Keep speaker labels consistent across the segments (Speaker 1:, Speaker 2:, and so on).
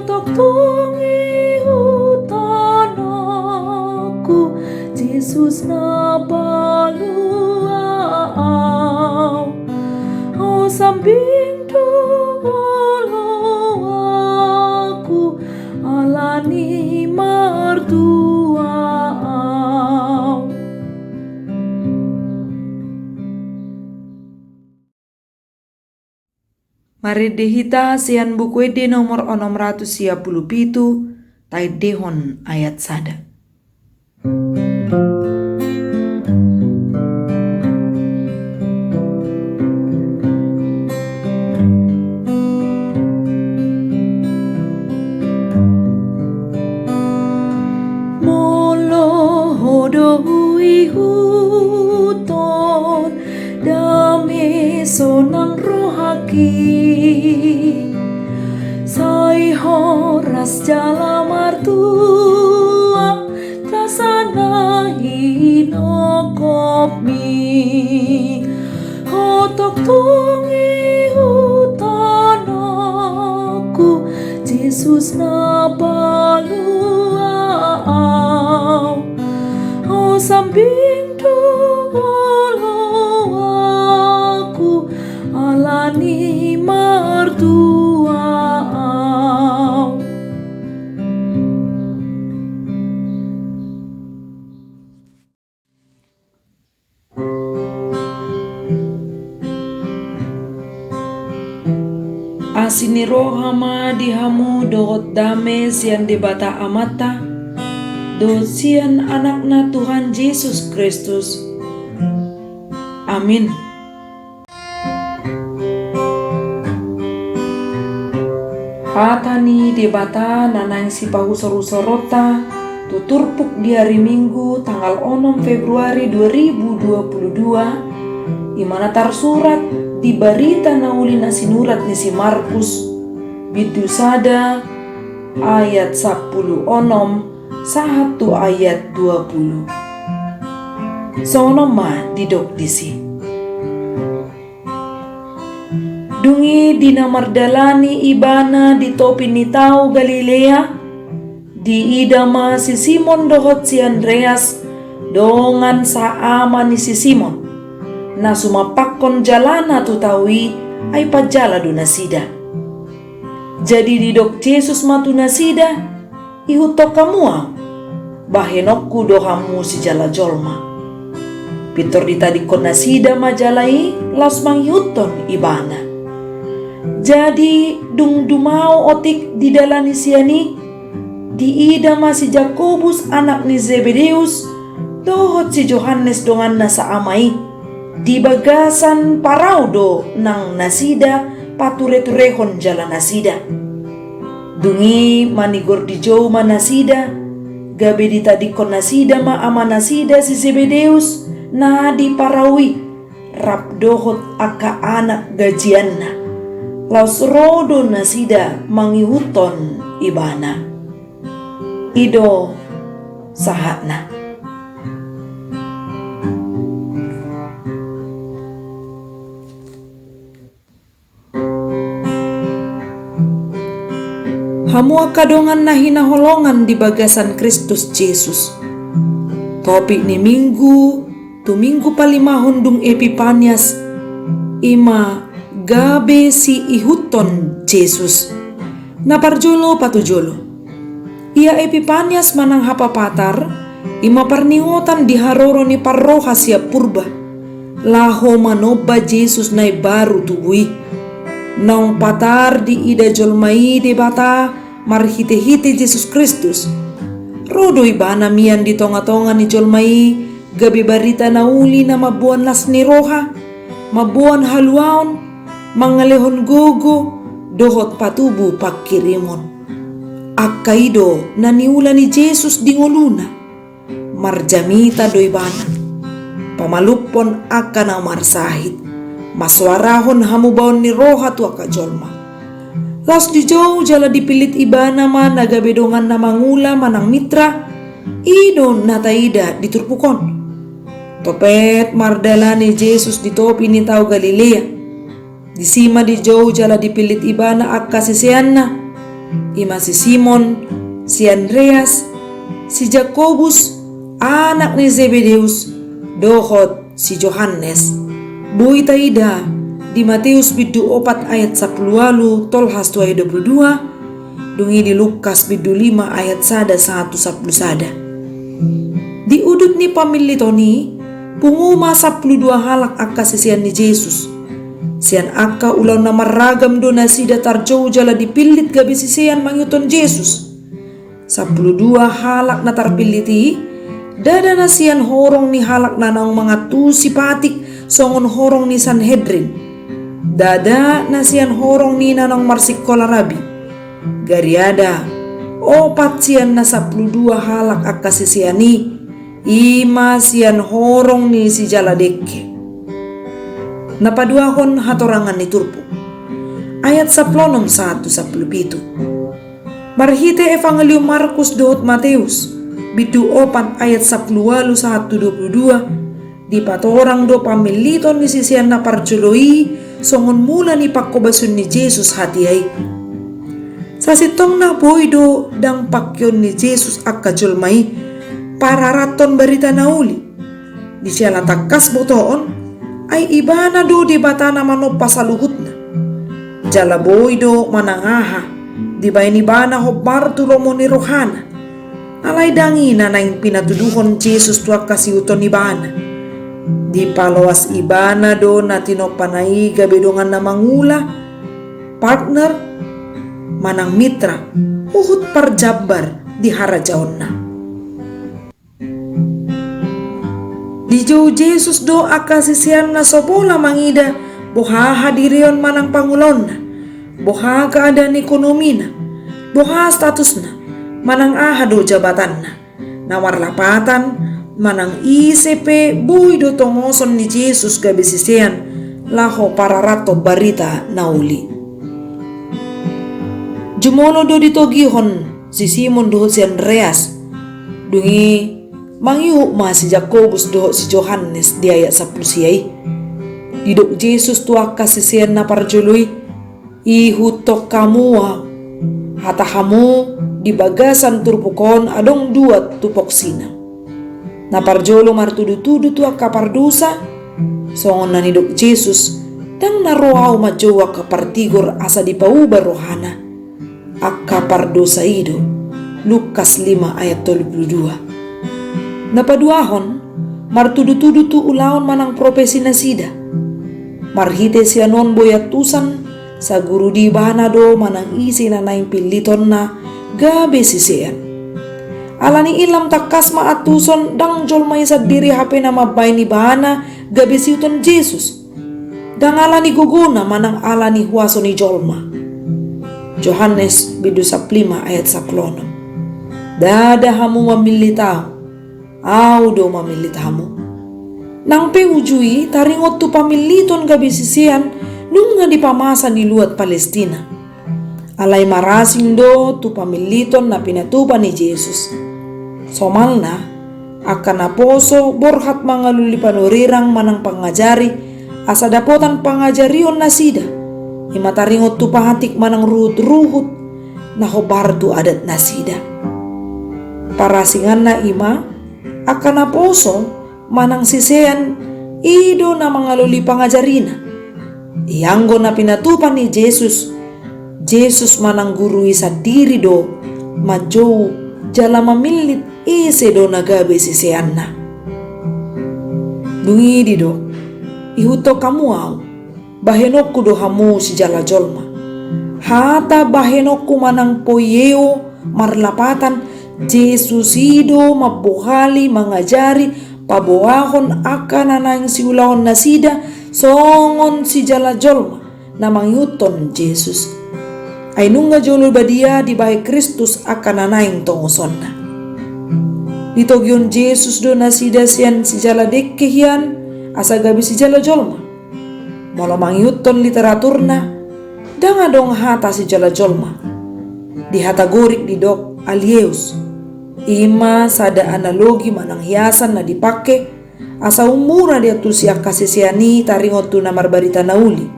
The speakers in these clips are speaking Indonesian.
Speaker 1: hotok tungi utanaku Jesus na baluau o sambing dulu aku alani martuau. Mari dehita sian buku ede nomor 657 tai dehon ayat sada. Molo hodoi huton dame sonang rohaki sai horas jala martua tasana hinokopmi hotok tungi utanaku Jesus na baluau o sambing dulu aku alani martuau. Asini rohama dihamu dohot dame sian debata amata do sian anakna Tuhan Yesus Kristus. Amin. Hatani debata nanang si pahusorota tuturpuk di hari Minggu tanggal 6 Februari 2022 imana tersurat di berita nauli na sinurat ni si Markus bidu sada ayat 10 onom sahatu ayat 20 sonoma didok disi dungi dina mardalani ibana di topi ni tau Galilea di idama si Simon dohot si Andreas dongan saama ni si Simon na sumapakon jalana tu tawi ay pajala do nasida. Jadi didok Jesus matu nasida ihutok kamua bahenokku dohamu si jala jolma. Pitor ditadikon nasida majalai laus manghiuton ibana. Jadi dung dumau otik di dalani siani di ida si Jakobus anak ni Zebedeus dohot si Johannes dongan nasa amai di bagasan paraudo nang nasida pature-turehon jalan nasida. Dungi manigor di jauh manasida gabe ditadikon nasida ma ama nasida si Zebedeus na di parawi rap dohot aka anak gajianna laus rodo nasida mangihuton ibana ido sahatna. Hamua kadongan nahina holongan di bagasan Kristus Yesus. Topik ni minggu, tu minggu palimahon dung Epipanias, ima gabe si ihuton Yesus. Naparjolo patujolo. Ia Epipanias manang hapapatar, ima perningotan di haroro ni parroha siap purba. Laho manoba Yesus nai baru tubui. Nong patar di ida jolmai debata marhite-hite Yesus Kristus. Rodo ibana mian di tonga-tonga ni jolmai gabi barita nauli na mabuan las ni roha, mabuan haluaon, mangalehon gogo, dohot patubu pakirimon. Akaido na niula ni Jesus di ngoluna, marjamita do ibana, pamalupon akana marsahit. Maswarahon hamubaon ni roha tua kajolma. Las di jauh jala dipilit ibana ma nagabedongan na mangula manang mitra idon nataida diturpukon. Topet mardala ni Jesus di topi ni tau Galilea. Di sima di jauh jala dipilit ibana akka siseanna ima si Simon, si Andreas, si Jakobus, anak ni Zebedeus, dohot si Johannes, bui taida di Matius bidu 4 ayat 10 tolhas 22, dungi di Lukas bidu 5 ayat 1 Di udut ni pamilito ni, punguma 12 halak akka sisian ni Jesus. Sian akka ulaw na maragam do na sida tarjow jala dipilit gabi sisian mangyuton Jesus. 12 halak na tarpiliti, dada na sian horong ni halak na naong mga tusipatik songon horong ni Sanhedrin. Dada na sian horong ni nanong marsikolarabi. Gariada, 4 sian na 12 halak akka sisian ni, ima sian horong ni si Jaladeke. Napaduahon hatorangan ni Turpo. Ayat 1:17. Marhite Evangelium Markus dohot Mateus bidu 4 ayat 10:1-22 di patorang do pamiliton ni sisian na parjoloi songon mula ni pakobasun ni Jesus hatiay. Sa sitong na boydo dang pakyon ni Jesus akka jolmay para raton berita nauli. Di siya latakas botoon ay iba na do di bata na manop pasaluhut na. Jalaboy do manangaha, di ba ni bana ho Bartulo mo ni Rohana. Alay dangi na yung pinatuduhon Jesus tuwa kasiuton ni bana. Di palawas iba na do na tinopanay gabidongan na mangula, partner, manang mitra, uhut parjabar di harajaon na. Di jo Jesus do akasisian na sobola mangida boha hadirion manang pangulon na, boha keadaan ekonomi na, boha status na, manang ahado jabatan na, nawarlapatan, manang ICP buhay do tongoson ni Jesus gabisisian laho para rato barita nauli. Jumolo do ditogihon si Simon do si Andreas, dungi mangihu ma si Jakobus doho si Johannes di ayat 10 siyay. Didok Jesus tuwa kasisian na parjoloy, ihutok kamu hatahamu di bagasan turpukon adong 2 tupok sina. Na parjolo martudu-tudu tuwa kapardusa, songon na nidok Jesus, dang naroaw majowa kapartigor asa di pauba rohana, akka pardosa ido. Lukas 5 ayat 32. Napaduahon, martudu-tudu tu ulaon manang propesi na sida. Marhite siya non boyatusan sa guru di banado manang isi na naing piliton na gabi sisian. Alani ilam takas maatuson dang jolmay sa diri hape na mabay ni bahana gabi siuton Jesus. Dang alani guguna manang alani huwaso ni jolma. Johannes bidu 5 ayat 10. Dada hamu mamilitaw, do mamilit hamu. Nang peujui taringot tu pamiliton gabi sisian nung nga dipamasa ni luat Palestina. Alay marasing do tu pamiliton na pinatupan ni Jesus. Somal na, akan naposo borhat mga lulipanurirang manang pangajari asa dapotan pangajarion na sida. Imataringot tu pahatik manang ruhut-ruhut na hobar tu adat na sida. Parasingan na ima, akan naposo manang sisean ido na mga luli pangajarina. Ianggo na pinatupan ni Jesus. Jesus manang gurui sa diri do majow jala mamilit ise do nagabe sisean na. Dungi di do, ihuto kamu bahenokku do hamu si jala jolma. Hata bahenokku manang poyeo marlapatan Jesus ido mabuhali mangajari pabuahon akan nanang siulahon na sida songon si jala jolma na mangyuton Jesus. Ay nunga jolo badia di bahay Kristus akan nanang tongoson na. Ditogyon Jesus do na sida siyan si jala dekkehian asa gabi si jala jolma. Molo mangyuton literatur na danga dong hata si jala jolma. Di hatagorik di dok Alieus. Ima sada analogi manang hiasan na dipake asa umura dia tu siya kasisiani taringot tu na marbarita nauli.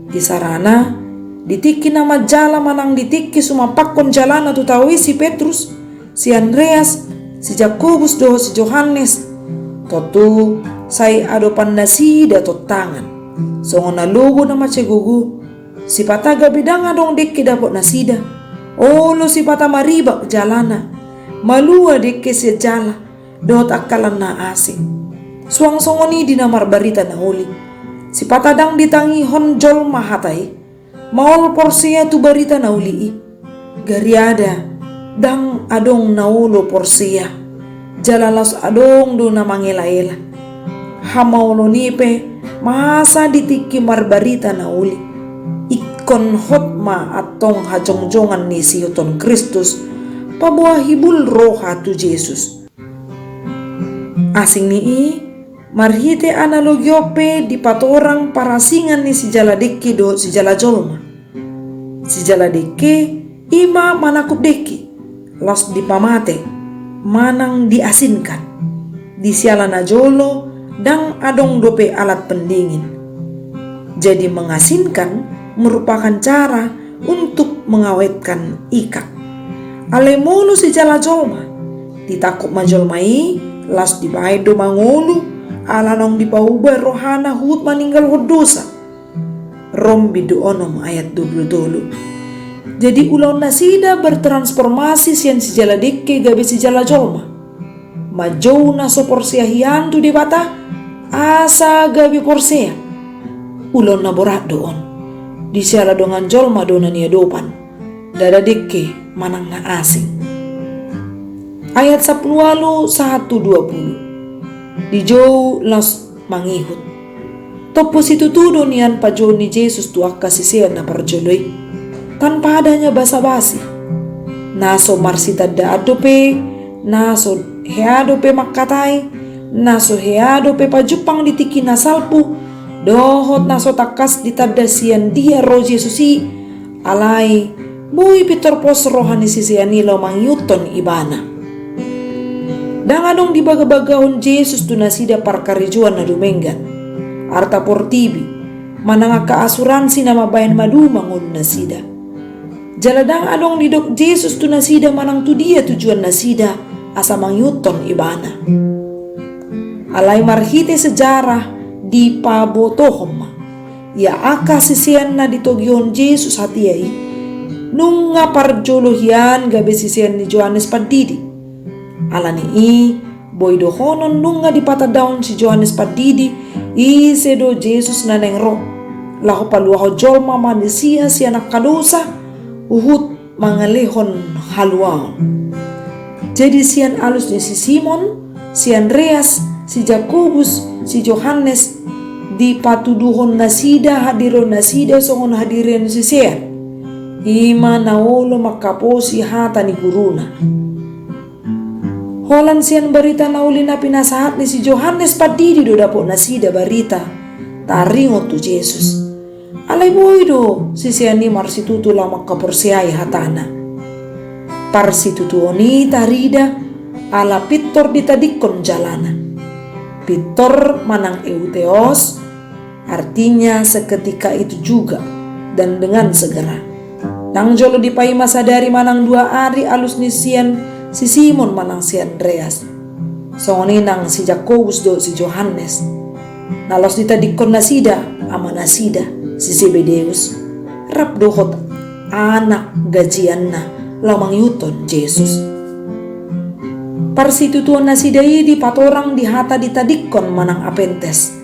Speaker 1: Di sarana Ditiki nama jala manang ditiki sumapakkon jalana tu tahu si Petrus, si Andreas, si Jakobus do si Johannes. Totu sai adopan nasida tot tangan. Songo na logo na macegugu. Si pataga bidang adong deke dapot nasida. Olo si pata maribak jalana. Malua deke si jala. Dot akalan na asing. Suang songo ni dinamar barita na uli. Si patadang ditangi honjol mahatai. Maol porsia tu barita na uli. Gariada. Dang adong naulo porsia. Jalalas adong do na mangela-ela. Hamaulo nipe. Masa ditiki marbarita na uli. Ikon hotma atong hajongjongan ni si Yuton Kristus. Pabuah hibul roha tu Jesus. Asing ni marhite analogiope di patorang parasingan ni si jala deki do si jala jolma. Si jala deki ima manakup deki. Los dipamate manang diasinkan. Di sialana jolo dang adong dope alat pendingin. Jadi mengasinkan merupakan cara untuk mengawetkan ikan. Alemulu si jala jolma ditakuk majolmai las dibae do mangulu alanong dipauba rohana hut maninggal dosa. Rom bidu onom ayat 22. Jadi ulau nasida bertransformasi sian si jala deke gabe si jala jolma. Majou na so porsia hiantu di bata asa gabe porsia. Ulau na borat doon. Di siala dongan jolma dona nia dopan. Dada deke manang na asing. Ayat 10 1:20. Di jou las mangihut. Topo situ tudo nian pajo ni Jesus tuak kasisian na parjoloi. Tanpa adanya basa-basi. Naso marsita da adope, naso headope makatai, naso headope pajupang ditiki nasalpu, dohot naso takas ditadasian dia ro Jesusi, alai bui pitor pos rohani sisianilo mangyuton ibana. Dangadong dibaga-bagahon Jesus tu nasida parkarijuan na dumenggan. Arta portibi, manangaka asuransi nama bayan madu mangun nasida. Jaladang adong didok Jesus tu nasida manang tu dia tujuan nasida asa mangyuton ibana. Alai marhite sejarah di pabotohom. Ya aka sisian na ditogyon Jesus hatiai. Nunga parjolohian gabe sisian ni Johannes Padidi. Alani boy dohonon nunga di patadaon si Johannes Padidi isedo Jesus naneng ro. Laho paluaho jolma manusia si anak kadosa uhut mangalehon haluaon. Jadi sian alus ni si Simon, si Andreas, si Jakobus, si Johannes di patuduhon nasida hadiron nasida songon hadirin si sian. Ima naolo makaposi hata ni guruna. Holan sian barita nauli na pinasahat ni si Johannes Padidi do dapo nasida barita taringot tu Jesus. Alay boydo si sian ni marsitutu lama kaporsiay hatana. Parsitutu oni tarida ala pitor ditadikon jalana. Pitor manang euteos artinya seketika itu juga dan dengan segera. Nang jolo dipai masa dari manang 2 hari alus ni sian si Simon manang si Andreas. Songoni nang si Jakobus do si Johannes. Nalos ditadikon nasida ama nasida si Zebedeus. Rap dohot anak gajian na lamang yuton Jesus. Parsitutuan nasidai di patorang di hata ditadikon manang apentes.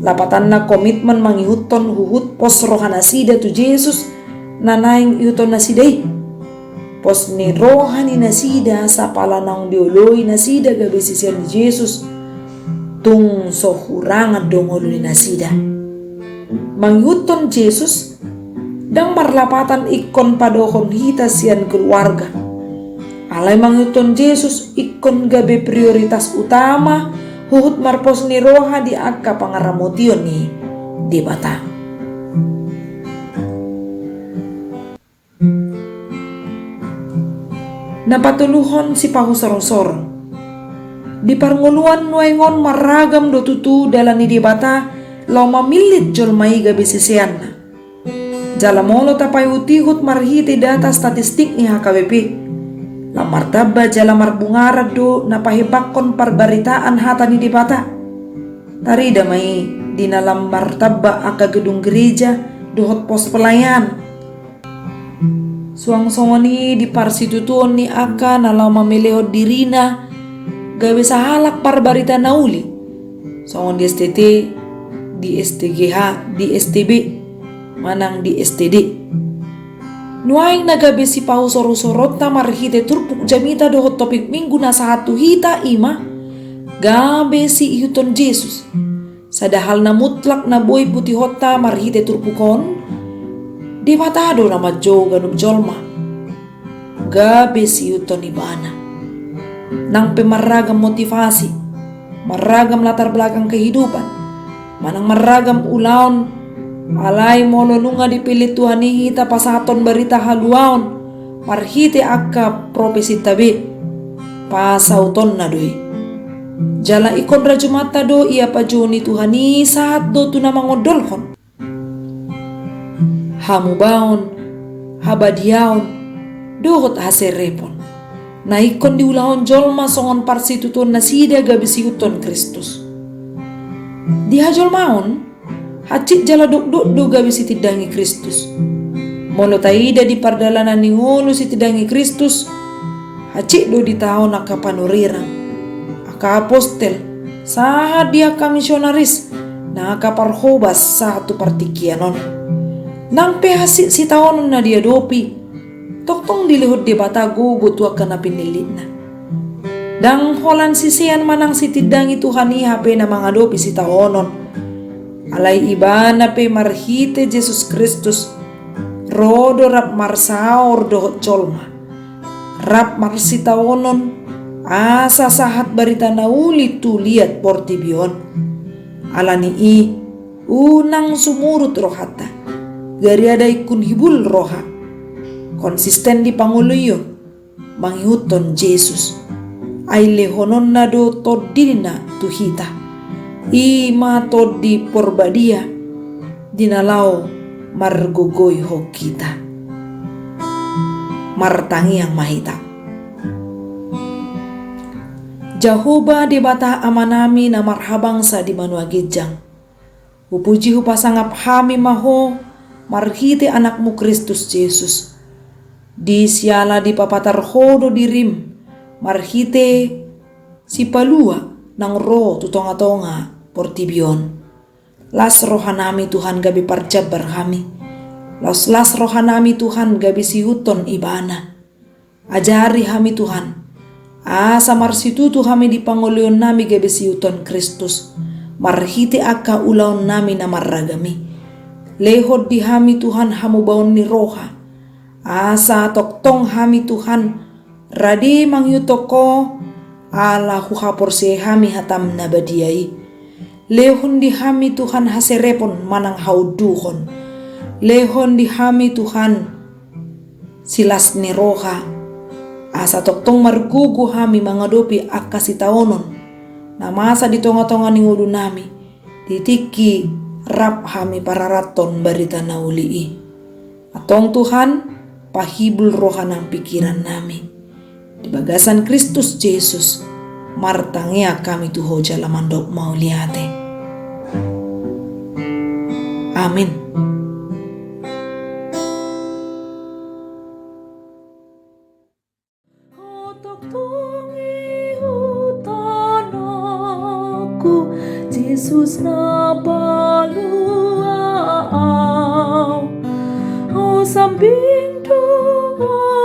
Speaker 1: Lapatan na komitmen mangihuton huhut pos rohana nasida tu Jesus nanaing yuton nasidai. Pos ni rohani nasida sa palanang dioloi nasida gabe sisian ni Jesus tung so hurangan dongolo ni nasida. Mangyuton Jesus dang marlapatan ikon padohon hita sian keluarga. Alay mangyuton Jesus ikon gabe prioritas utama huhut marpos ni roha di akka pangaramotion ni di bata. Napatuluhon si pahusarosor. Di parnguluan nuengon maragam do tutu dalam ni di bata lau mamilit jolmai gabe sisianna. Jala molo tapai utihut marhite data statistik ni HKBP. Lamar tabba jala marbungara do napahebakon parbaritaan hata ni dipata. Tari damai di dalam martabba aka gedung gereja dohot pos pelayan. Suang songoni di parsitutuon ni aka nalau mamelehot dirina gawe sahalak parbarita nauli. Songon di STT, di STGH, di STB, manang di STD. Nuaing nagabe si pau sorot na marhite turpuk jamita dohot topik minggu na satu hita ima gabe si ihuton Jesus. Sadahal na mutlak na boy putih hota marhite turpukon di matado na madjo ganub jolma gabe si ihuton ibana. Nang pemaragam motivasi, maragam latar belakang kehidupan, manang maragam ulaon alay molo nunga dipilih Tuhan hita pasaton berita haluaon marhite akka profesi tabe pasauton na doi jala ikon rajumata do ia pajoni Tuhani saat do tuna mangodolhon hamubaon habadiaon dohot haserepon na ikon diulahon jolma songon parsituton na sida gabisiuton Kristus di hajolmaon hacik jala duk-duk do gabi si tidangi Kristus. Molo taida di pardalanan ni ngulu si tidangi Kristus. Hacik do di tahun aka panurirang. Aka apostel. Saha dia ka misionaris. Na aka parhobas satu partikianon. Nang pehasik si tahun na dia dopi. Toktong dilihut di batago gutu aka na pinilit na. Dang holan sisian manang si tidangi Tuhan hape na mga dopi si tahonon. Alay ibana pe marhite Jesus Kristus rodo rap marsaor dohot colma rap marsitawonon asa sahat barita nauli tu liat portibion alani i unang sumurut rohata gari ada ikun hibul roha konsisten di panguluyo manghuton Jesus ay lehonon na do todina tuhita ima to di porbadia dinalau margogoy ho kita martangi yang mahita Jahoba di bata amanami na marhabang sa di manuagijang upuji hu pasangap hami maho marhite anakmu Kristus Jesus di siala di papatar hodo dirim marhite si palua nang ro tutonga-tonga portibion. Las rohanami Tuhan gabi parjabar kami. Las rohanami Tuhan gabi sihuton ibana. Ajari kami Tuhan. Asa marsitutu kami di pangulion nami gabi sihuton Kristus. Marhiti aka ulaon nami na maragami. Lehod di kami Tuhan hamubaon ni roha. Asa toktong kami Tuhan. Radi mangyutoko ala hukapor se kami hatam na badiyay. Lehon di kami Tuhan haserepon manang hauduhon. Lehon di kami Tuhan silas ni roha. Asa toktong margugu kami mangadopi akasitaonon. Na masa di tonga-tonga ni ngudu nami. Ditiki rap kami pararaton barita naulii. Atong Tuhan pahibul roha ng pikiran nami. Di bagasan Kristus Jesus. Martangya kami tuho jala mandok mauliate. Amin. Jesus na baluaaw, o sambing doon.